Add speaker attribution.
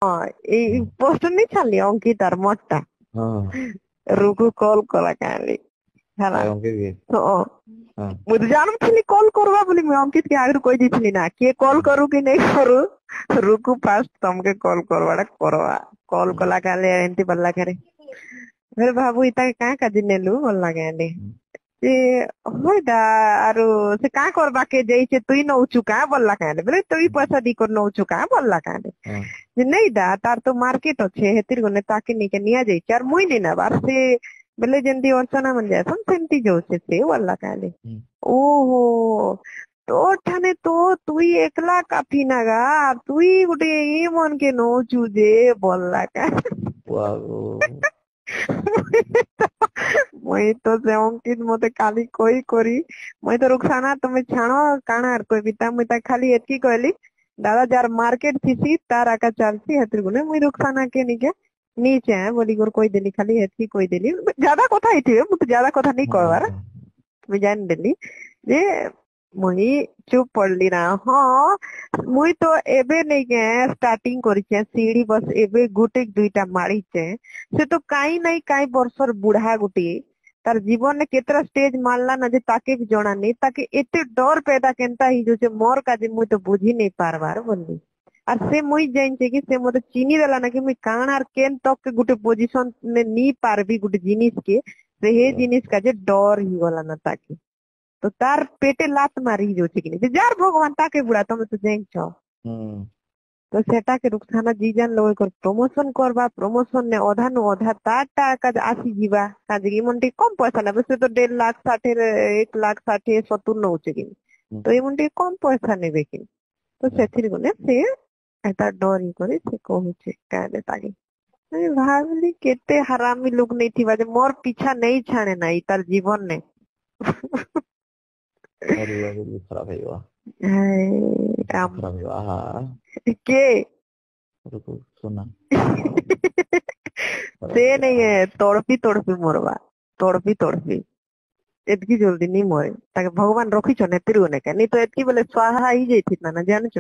Speaker 1: ହଁ ଏଇ
Speaker 2: ହୁଁ,
Speaker 1: ପୋଷ୍ଟ ନେଇ ଛାଡଲି ଅଙ୍କିତାର ମୋଟା
Speaker 2: ହଁ
Speaker 1: ରୁକୁ କଲ୍ କଲା କାଲି ହେଲା।
Speaker 2: କାଇଁ ଅଙ୍କିତ କି?
Speaker 1: ହଁ
Speaker 2: ହଁ
Speaker 1: ମୁଁ ତ ଜାଣୁଥିଲି କଲ୍ କରବା ବୋଲି ମୁଁ ଅଙ୍କିତ କେ ଆଗରୁ କହିଦେଇଥିଲି ନା କିଏ କଲ୍ କରୁ କି ନାଇଁ କରୁ ରୁକୁ ଫାଷ୍ଟ ତମକେ କଲ୍ କରବାଟା କରବା କଲ୍
Speaker 2: ହୁଁ,
Speaker 1: କଲା କାଲି ଏମିତି ବଲଲା କାରେ ଫେର ଭାବୁ ଇତା କାଁ କାଜି ନେଲୁ ବଲଲା କାଲି
Speaker 2: ହୁଁ,
Speaker 1: ଯେ ହଇଟା ଆରୁ ସେ କାଁ କରବା କେ ଯାଇଛେ ତୁଇ ନଉଛୁ କାଁ ବଲଲା କାଁଲେ ବୋଲେ ତୁଇ ପଇସା ଦି କରି ନଉଛୁ କାଁ ବଲଲା କାଁଲେ
Speaker 2: ହଁ
Speaker 1: ଯେ ନେଇଟା ତାର ତ ମାର୍କେଟ ଅଛେ ହେତିର ଗନେ ତାକେ ନେଇକେ ନିଆଯାଇଛି ଆର ମୁଇଁ ନେଇ ନେବାର ସେ ବେଲେ ଯେମିତି ଅର୍ଚନା ମାନେ ଯାଇସନ୍ ସେମିତି ଯାଉଛେ ସେ ବଲଲା କାଁଲେ
Speaker 2: ହୁଁ,
Speaker 1: ଓହୋ ତୋ ଠାନେ ତ ତୁଇ একলা কাফি নাগা আর তুই ଗୋଟେ ই মনকে নৌচু যে বললা কা
Speaker 2: wow
Speaker 1: ମୁଇଁ ତ ସେ ଅଙ୍କିତ ମତେ କାଲି କହି କରି ମୁଇଁ ତ ରୁଖସାନା ତମେ ଛାଣ କାଣା ଆର କହିବି ତା ମୁଇଁ ତା ଖାଲି ଏତକି କହିଲି ଦାଦା ଯାର ମାର୍କେଟ ଥିସି ତାର ଆକା ଚାଲସି ହେତିର ଗୁନେ ମୁଇଁ ରୁଖସାନା କେ ନିକେ ନିଚେ ବୋଲି ଗୋର କହିଦେଲି ଖାଲି ହେତକି କହିଦେଲି ଜାଦା କଥା ହେଇଥିବେ ମୁଁ ତ ଜାଦା କଥା ନେଇ
Speaker 2: ହୁଁ,
Speaker 1: କହିବାର
Speaker 2: ହୁଁ,
Speaker 1: ମୁଇଁ ଜାଣିଦେଲି ଯେ ମୁଇଁ ଚୁପ ପଡଲି ନା ହଁ ମୁଇଁ ତ ଏବେ ନେଇକେ ଷ୍ଟାର୍ଟିଂ କରିଛେ ସିଡି ବସ ଏବେ ଗୋଟେ ଦୁଇଟା ମାରିଛେ ସେ ତ କାଇଁ ନାଇଁ କାଇଁ ବର୍ଷର ବୁଢା ଗୋଟିଏ ତାର ଜୀବନରେ କେତେଟା ଷ୍ଟେଜ ମାରଲା ନା ଯେ ତାକେ ବି ଜଣାନି ତାକେ ଏତେ ଡର ପେदा କେନ୍ତା ହେଇଯାଉଛେ ମୋର କାଜେ ମୁଇଁ ତ ବୁଝି ନେଇ ପାରବାର ବୋଲି আর সে মুই জানছে কি সে মতে চিনি দেলা নাকি মুই কাণ আর কেন তক গোটে পজিশন নি পারবি গোটে জিনিস কে সে হে
Speaker 2: yeah,
Speaker 1: জিনিস কাজে ডর হিগলা না তাকে তো তার পেটে লাত মারি যাচ্ছে কিনি যে যার ভগবান তাকে বুড়া তুমি তো জানছ
Speaker 2: ହୁଁ,
Speaker 1: তো সেটাকে রুকসানা জি জানলো প্রমোশন করবা প্রমোশন নে অধা নু অধা তারটা কাজ আসি ଯିବା কাজে কি মন ଟିକେ কম পয়সা নেবে সে তো 1.60 1,60,70 নউছে কিনি
Speaker 2: ହୁଁ,
Speaker 1: তো এই মন ଟିକେ কম পয়সা নেবে কিনি তো
Speaker 2: yeah,
Speaker 1: ସେଥିରେ ଗଲେ ସେ ଏଟା ଡରି କରି ସେ କହୁଛି କାଁଲେ ତାକେ ମୁଁ ଭାବିଲି କେତେ ହାରାମି ଲୁକ ନେଇଥିବା ଯେ ମୋର ପିଛା ନେଇ ଛାଣେ ନାହିଁ ତାର ଜୀବନ ନେ
Speaker 2: ସରିବ ବୋଲି ଖରାପ ହେଇଗଲା ଖରାପ ହେଇଗଲା ଆହା
Speaker 1: କେ
Speaker 2: ରୁକୁ ସୁନା ଖରାପ
Speaker 1: ସେ
Speaker 2: ହେଇଗଲା
Speaker 1: ନାଇଁ ତଡପି ମରବା ତଡପି ଏତକି ଜଲଦି ନି ମରେ ତାକେ ଭଗବାନ ରଖିଛନ୍ ଏତିରୁ ନାଇଁ ତ ଏତକି ବେଲେ ସ୍ୱାହା ହେଇଯାଇଥିଲା ନା ଜାଣିଛ